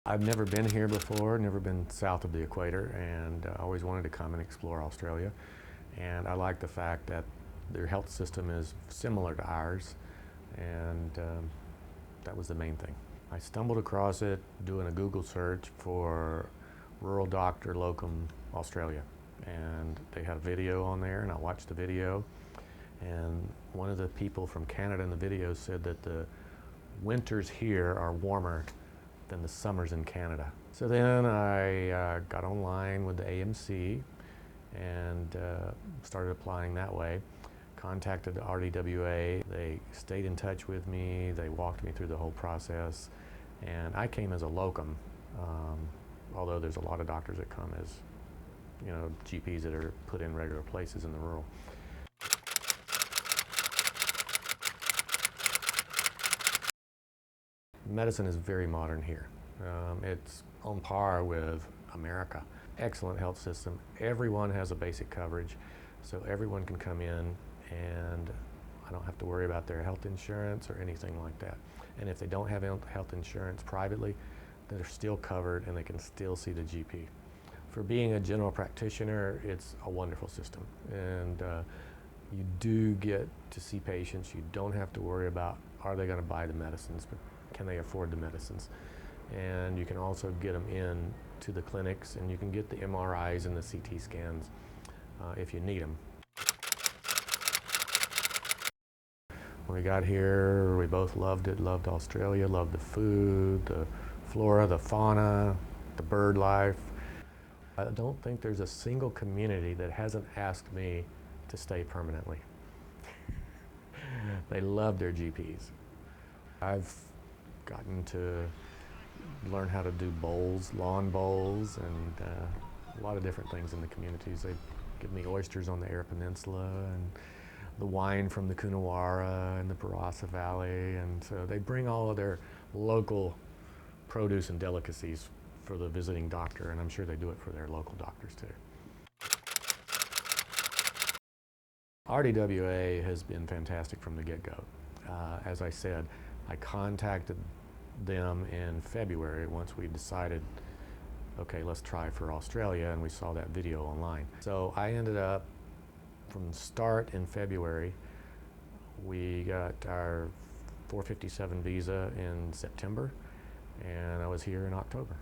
I've never been here before, never been south of the equator, and always wanted to come and explore Australia. And I like the fact that their health system is similar to ours, and that was the main thing. I stumbled across it doing a Google search for Rural Doctor Locum Australia, and they had a video on there, and I watched the video, and one of the people from Canada in the video said that the winters here are warmer than the summers in Canada. So then I got online with the AMC and started applying that way. Contacted the RDWA, they stayed in touch with me, they walked me through the whole process, and I came as a locum, although there's a lot of doctors that come as, GPs that are put in regular places in the rural. Medicine is very modern here. It's on par with America. Excellent health system. Everyone has a basic coverage, so everyone can come in and I don't have to worry about their health insurance or anything like that. And if they don't have health insurance privately, they're still covered and they can still see the GP. For being a general practitioner, it's a wonderful system. And you do get to see patients. You don't have to worry about, are they going to buy the medicines, but can they afford the medicines? And you can also get them in to the clinics, and you can get the MRIs and the CT scans if you need them. When we got here, we both loved it, loved Australia, loved the food, the flora, the fauna, the bird life. I don't think there's a single community that hasn't asked me to stay permanently. They love their GPs. I've gotten to learn how to do bowls, lawn bowls, and a lot of different things in the communities. They give me oysters on the Eyre Peninsula and the wine from the Coonawarra and the Barossa Valley, and so they bring all of their local produce and delicacies for the visiting doctor, and I'm sure they do it for their local doctors too. RDWA has been fantastic from the get-go. As I said, I contacted them in February once we decided, okay, let's try for Australia, and we saw that video online. So I ended up, from the start in February, we got our 457 visa in September, and I was here in October.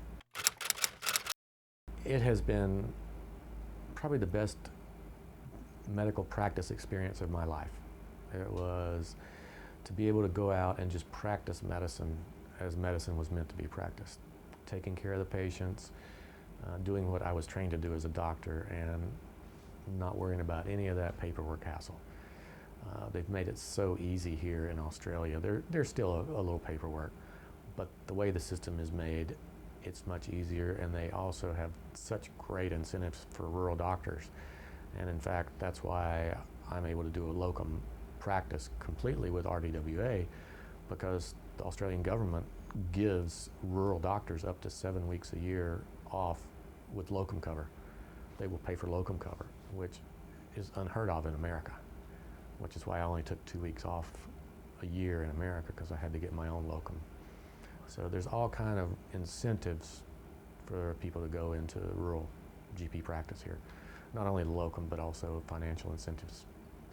It has been probably the best medical practice experience of my life. It was to be able to go out and just practice medicine as medicine was meant to be practiced. Taking care of the patients, doing what I was trained to do as a doctor, and not worrying about any of that paperwork hassle. They've made it so easy here in Australia. There's still a little paperwork, but the way the system is made, it's much easier, and they also have such great incentives for rural doctors. And in fact, that's why I'm able to do a locum practice completely with RDWA, because the Australian government gives rural doctors up to 7 weeks a year off with locum cover. They will pay for locum cover, which is unheard of in America, which is why I only took 2 weeks off a year in America, because I had to get my own locum. So there's all kind of incentives for people to go into rural GP practice here. Not only the locum, but also financial incentives.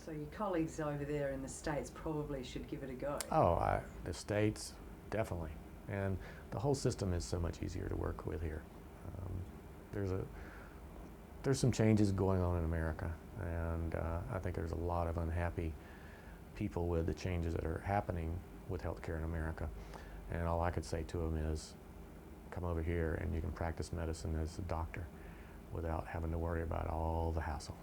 So your colleagues over there in the States probably should give it a go. Oh, the States, definitely. And the whole system is so much easier to work with here. There's some changes going on in America, and I think there's a lot of unhappy people with the changes that are happening with healthcare in America. And all I could say to them is, come over here and you can practice medicine as a doctor without having to worry about all the hassle.